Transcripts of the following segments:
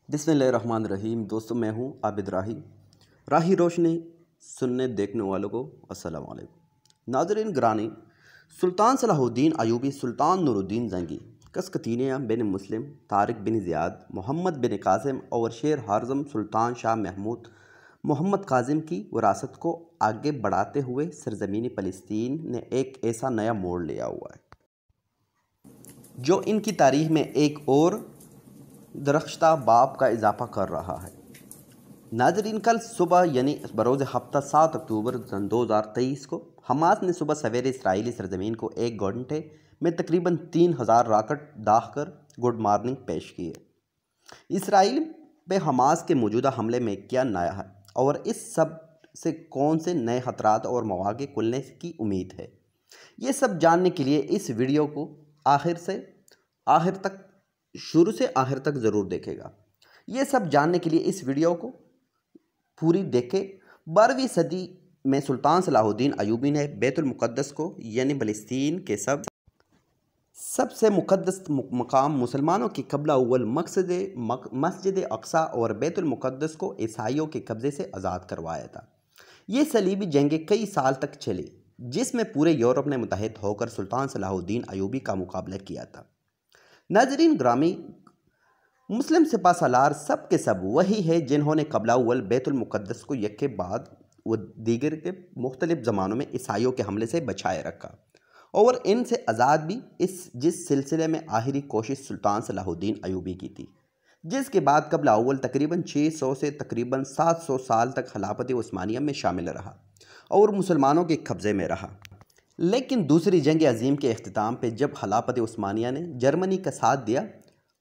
बिस्मिल्लाहिर्रहमानिर्रहीम। दोस्तों, मैं हूं आबिद राही रोशनी सुनने देखने वालों को अस्सलाम वालेकुम। नाज़रीन ग्रानी, सुल्तान सलाहुद्दीन अयूबी, सुल्तान नूरुद्दीन जंगी, कस्कतीनिया बिन मुस्लिम, तारिक बिन ज़ियाद, मोहम्मद बिन कासिम और शेर हारज़म सुल्तान शाह महमूद मोहम्मद काजिम की विरासत को आगे बढ़ाते हुए सरजमीन फ़लस्तीन ने एक ऐसा नया मोड़ लिया हुआ है जो इनकी तारीख में एक और दरख्शता बाब का इजाफा कर रहा है। नाजरीन, कल सुबह यानी बरोज़ हफ्ता 7 अक्टूबर सन 2023 को हमास ने सुबह सवेरे इसराइली सरजमीन को 1 घंटे में तकरीबन 3000 रॉकेट दागकर गुड मॉर्निंग पेश की है। इसराइल पे हमास के मौजूदा हमले में क्या नया है और इस सब से कौन से नए खतरात और मौक़े खुलने की उम्मीद है, ये सब जानने के लिए इस वीडियो को शुरू से आखिर तक ज़रूर देखेगा। ये सब जानने के लिए इस वीडियो को पूरी देखें। 12वीं सदी में सुल्तान सलाहुद्दीन अयूबी ने बैतुल मुक़द्दस को यानी फ़लस्तीन के सबसे मुक़द्दस मकाम मुसलमानों की क़िबला अव्वल मस्जिद अक़सा और बैतुल मुक़द्दस को ईसाइयों के कब्ज़े से आज़ाद करवाया था। ये सलीबी जंगें कई साल तक चली, जिसमें पूरे यूरोप ने मुत्तहिद होकर सुल्तान सलाहुद्दीन अयूबी का मुकाबला किया था। नाज़रीन ग्रामी, मुस्लिम सिपहसालार सब के सब वही है जिन्होंने क़िबला अव्वल बैतुल मुक़द्दस को यके बाद व दीगर के मुख्तलिफ़ ज़मानों में ईसाइयों के हमले से बचाए रखा और इनसे आज़ाद भी जिस सिलसिले में आखिरी कोशिश सुल्तान सलाहुद्दीन अयूबी की थी, जिसके बाद क़िबला अव्वल तकरीबन 600 से तकरीबन 700 साल तक खिलाफत उस्मानिया में शामिल रहा और मुसलमानों के कब्ज़े में रहा। लेकिन दूसरी जंग अज़ीम के अख्तिताम पे जब खिलाफत उस्मानिया ने जर्मनी का साथ दिया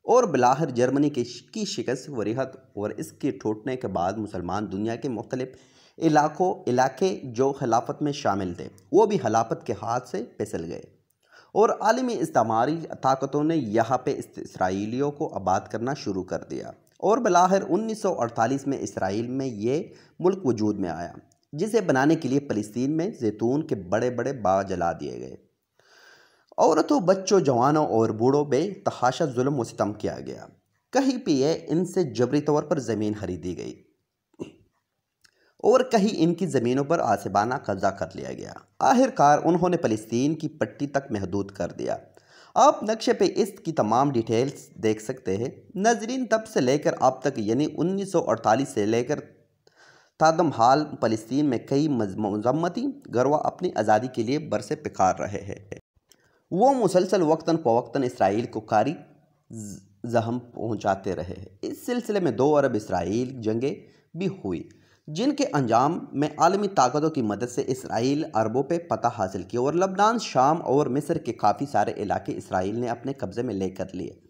और बिलाखिर जर्मनी की शिकस्त वरीहत और इसके टूटने के बाद मुसलमान दुनिया के मुख्तलिफ इलाके जो खिलाफत में शामिल थे वो भी खिलाफत के हाथ से फिसल गए और आलमी इस्तिमारी ताकतों ने यहाँ पे इसराइलियों को आबाद करना शुरू कर दिया और बिलाखिर 1948 में इसराइल में ये मुल्क वजूद में आया, जिसे बनाने के लिए फ़लस्तीन में जैतून के बड़े बड़े बाग जला दिए गए। औरतों, बच्चों, जवानों और बूढ़ों बेतहाशा जुल्म व सितम किया गया। कहीं पे इनसे जबरी तौर पर ज़मीन खरीदी गई और कहीं इनकी ज़मीनों पर आसिबाना कब्जा कर लिया गया। आखिरकार उन्होंने फ़लस्तीन की पट्टी तक महदूद कर दिया। आप नक्शे पे इसकी तमाम डिटेल्स देख सकते हैं। नाज़रीन, तब से लेकर अब तक यानी 1948 से लेकर तादम हाल फ़लस्तीन में कई मज़म्मती गरवा अपनी आज़ादी के लिए बरसे पिकार रहे हैं। वो मुसलसल वक्तन फ़वक्तन इसराइल को कारी ज़ख्म पहुँचाते रहे हैं। इस सिलसिले में 2 अरब इसराइल जंगें भी हुई, जिनके अंजाम में आलमी ताकतों की मदद से इसराइल अरबों पे पता हासिल किया और लबनान, शाम और मिस्र के काफ़ी सारे इलाके इसराइल ने अपने कब्ज़े में लेकर लिए।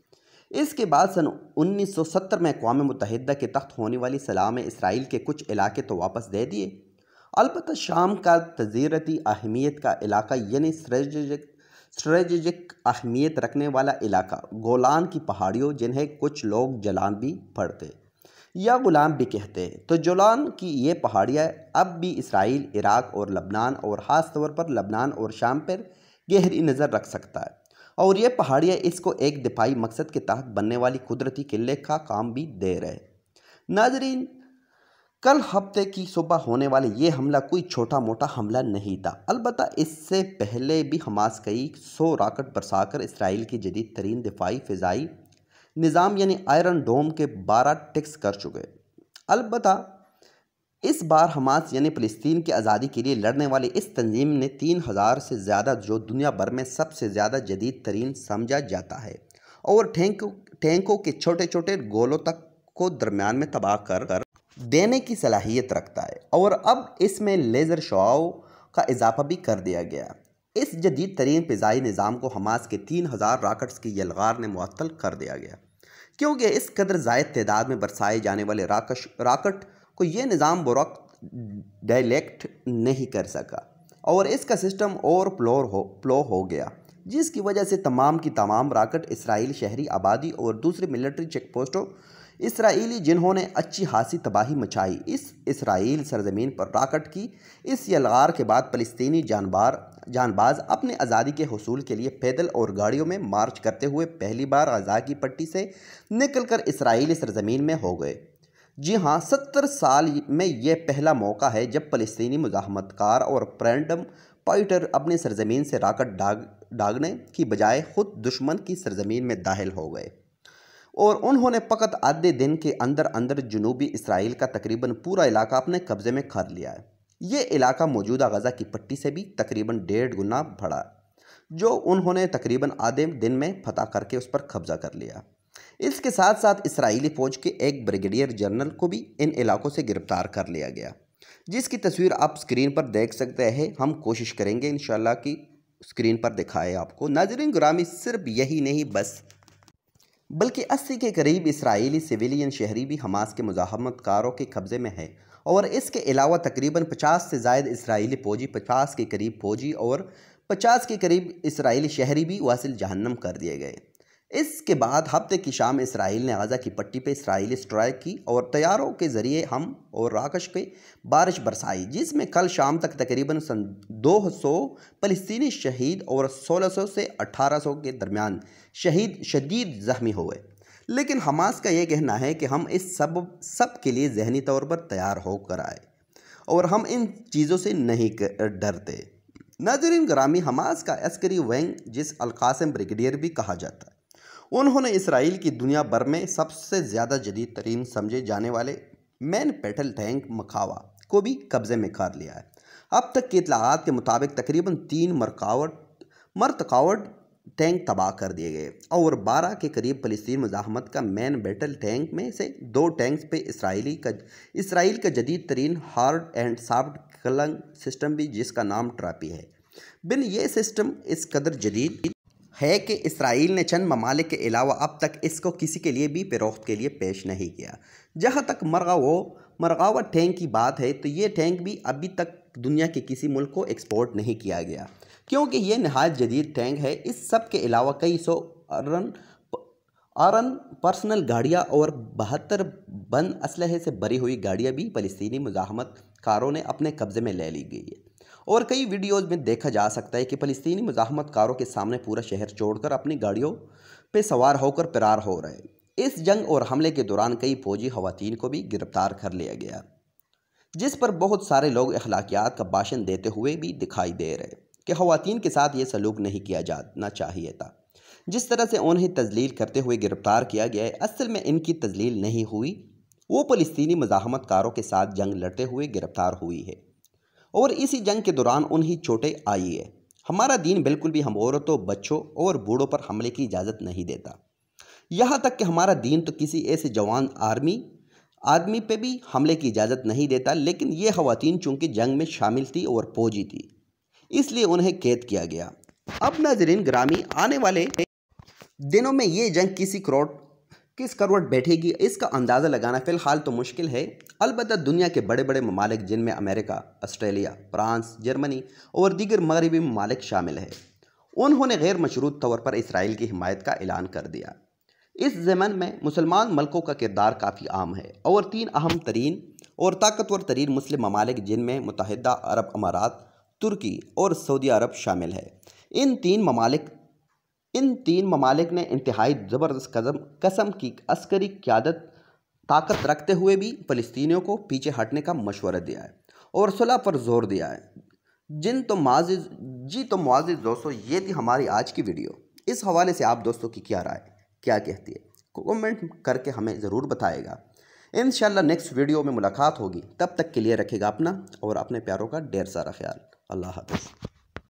इसके बाद सन 1970 में अक़वाम मुत्तहिदा के तख्त होने वाली सलाम इसराइल के कुछ इलाके तो वापस दे दिए। अलबत्ता शाम का तज़ीरती अहमियत का इलाका यानी स्ट्रेटजिक अहमियत रखने वाला इलाका गोलान की पहाड़ियों, जिन्हें कुछ लोग जलान भी पढ़ते या गुलाम भी कहते हैं, तो जोलान की ये पहाड़ियाँ अब भी इसराइल, इराक़ और लबनान और ख़ास तौर पर लबनान और शाम पर गहरी नज़र रख सकता है और ये पहाड़ियाँ इसको एक दिफाई मकसद के तहत बनने वाली कुदरती किले का काम भी दे रहे। नाजरीन, कल हफ्ते की सुबह होने वाले ये हमला कोई छोटा मोटा हमला नहीं था। अलबत्ता इससे पहले भी हमास कई 100 रॉकेट बरसाकर इसराइल की जदीद तरीन दिफाई फ़िज़ाई निज़ाम यानी आयरन डोम के 12 टिक्स कर चुके। अलबत्ता इस बार हमास यानी फ़लस्तीन की आज़ादी के लिए लड़ने वाली इस तंजीम ने 3000 से ज़्यादा, जो दुनिया भर में सबसे ज़्यादा जदीद तरीन समझा जाता है और टैंकों के छोटे छोटे गोलों तक को दरमियान में तबाह कर देने की सलाहियत रखता है और अब इसमें लेज़र शुआओं का इजाफा भी कर दिया गया। इस जदीद तरीन फ़िज़ाई निज़ाम को हमास के 3000 रॉकेट्स की यलगार ने मुअत्तल कर दिया गया, क्योंकि इस कदर ज़ायद तादाद में बरसाए जाने वाले रॉकेट को यह निज़ाम बरवक्त डायलेक्ट नहीं कर सका और इसका सिस्टम और प्लो हो गया, जिसकी वजह से तमाम की तमाम रॉकेट इसराइल शहरी आबादी और दूसरे मिलिट्री चेक पोस्टों इसराइली जिन्होंने अच्छी खासी तबाही मचाई इस इसराइल सरजमीन पर राकट की इस यलगार के बाद फ़लस्तीनी जानबाज अपने आज़ादी के हुसूल के लिए पैदल और गाड़ियों में मार्च करते हुए पहली बार गज़ा की पट्टी से निकलकर इसराइली सरजमीन में हो गए। जी हाँ, 70 साल में यह पहला मौका है जब फ़लस्तीनी मुज़ाहमतकार और फ्रीडम फाइटर अपनी सरजमीन से राकट दागने की बजाय खुद दुश्मन की सरजमीन में दाखिल हो गए और उन्होंने फ़कत आधे दिन के अंदर अंदर जनूबी इसराइल का तकरीबन पूरा इलाका अपने कब्ज़े में कर लिया है। ये इलाका मौजूदा गज़ा की पट्टी से भी तकरीबन 1.5 गुना बड़ा, जो उन्होंने तकरीबन आधे दिन में फतह करके उस पर कब्ज़ा कर लिया। इसके साथ साथ इसराइली फ़ौज के एक ब्रिगेडियर जनरल को भी इन इलाकों से गिरफ्तार कर लिया गया, जिसकी तस्वीर आप स्क्रीन पर देख सकते हैं। हम कोशिश करेंगे इंशाल्लाह कि स्क्रीन पर दिखाए आपको। नाज़रीन गिरामी, सिर्फ यही नहीं बल्कि 80 के करीब इसराइली सिविलियन शहरी भी हमास के मुज़ाहमतकारों के कब्ज़े में है और इसके अलावा तकरीबन 50 से ज़ायद इसराइली फ़ौजी, 50 के करीब फ़ौजी और 50 के करीब इसराइली शहरी भी वासिल जहन्नम कर दिए गए। इसके बाद हफ्ते की शाम इसराइल ने गज़ा की पट्टी पर इसराइली स्ट्राइक की और तैयारों के ज़रिए हम और राकश पे बारिश बरसाई, जिसमें कल शाम तक तकरीबन 200 फ़लस्तीनी शहीद और 1600 से 1800 के दरमियान शहीद शदीद ज़ख्मी हुए। लेकिन हमास का ये कहना है कि हम इस सब के लिए ज़हनी तौर पर तैयार होकर आए और हम इन चीज़ों से नहीं डरते। नाज़रीन गिरामी, हमास का अस्करी विंग, जिस अल-कासिम ब्रिगेडियर भी कहा जाता है, उन्होंने इसराइल की दुनिया भर में सबसे ज़्यादा जदीद तरीन समझे जाने वाले मैन बैटल टैंक मकावा को भी कब्ज़े में कर लिया है। अब तक की इत्तलाआत के मुताबिक तकरीबन 3 मरतकावट टैंक तबाह कर दिए गए और 12 के करीब फ़लस्तीन मुज़ाहमत का मैन बैटल टैंक में से 2 टैंक्स पे इसराइल का जदीद तरीन हार्ड एंड सॉफ्ट कलंग सिस्टम भी, जिसका नाम ट्रापी है। बिन ये सिस्टम इस कदर जदीद है कि इसराइल ने चंद ममालिक के अलावा अब तक इसको किसी के लिए भी फरोख्त के लिए पेश नहीं किया। जहाँ तक मरगावा टैंक की बात है तो ये टैंक भी अभी तक दुनिया के किसी मुल्क को एक्सपोर्ट नहीं किया गया, क्योंकि ये नहायत जदीद टैंक है। इस सब के अलावा कई सौ आरन पर्सनल गाड़ियाँ और 72 बंद असलहे से भरी हुई गाड़ियाँ भी फ़लस्तीनी मुज़ाहमतकारों ने अपने कब्ज़े में ले ली गई है और कई वीडियोज़ में देखा जा सकता है कि फ़लस्तीनी मुज़ाहमतकारों के सामने पूरा शहर छोड़कर अपनी गाड़ियों पे सवार होकर फरार हो रहे। इस जंग और हमले के दौरान कई फौजी खवातीन को भी गिरफ्तार कर लिया गया, जिस पर बहुत सारे लोग अखलाकियात का भाषण देते हुए भी दिखाई दे रहे कि खवातीन के साथ ये सलूक नहीं किया जाना चाहिए था। जिस तरह से उन्हें तजलील करते हुए गिरफ्तार किया गया है, असल में इनकी तजलील नहीं हुई, वो फ़लस्तीनी मुज़ाहमतकारों के साथ जंग लड़ते हुए गिरफ्तार हुई है और इसी जंग के दौरान उन्हें चोटें आई है। हमारा दीन बिल्कुल भी हम औरतों, बच्चों और बूढ़ों पर हमले की इजाज़त नहीं देता। यहाँ तक कि हमारा दीन तो किसी ऐसे जवान आदमी पे भी हमले की इजाज़त नहीं देता। लेकिन ये खवातीन चूँकि जंग में शामिल थी और फौजी थी, इसलिए उन्हें कैद किया गया। अब नाज़रीन गिरामी, आने वाले दिनों में ये जंग किस करवट बैठेगी, इसका अंदाज़ा लगाना फ़िलहाल तो मुश्किल है। अलबत्ता दुनिया के बड़े बड़े ममालिक, जिनमें अमेरिका, ऑस्ट्रेलिया, फ्रांस, जर्मनी और दीगर मगरबी ममालिक शामिल है, उन्होंने गैर मशरूत तौर पर इसराइल की हिमायत का ऐलान कर दिया। इस ज़मन में मुसलमान मुल्कों का किरदार काफ़ी आम है और 3 अहम तरीन और ताकतवर तरीन मुस्लिम ममालिक, जिनमें मुत्तहिदा अरब अमारात, तुर्की और सऊदी अरब शामिल है, इन तीन ममालिक ने इंतहाई ज़बरदस्त कस्म की अस्करी क़यादत ताकत रखते हुए भी फ़लस्तीनियों को पीछे हटने का मशवरा दिया है और सुलह पर जोर दिया है। तो मुआज़िज़ दोस्तों, ये थी हमारी आज की वीडियो। इस हवाले से आप दोस्तों की क्या राय, क्या कहती है, कमेंट करके हमें ज़रूर बताएगा। इंशाल्लाह नेक्स्ट वीडियो में मुलाकात होगी। तब तक के लिए रखेगा अपना और अपने प्यारों का ढेर सारा ख्याल। अल्लाह हाफ़िज़।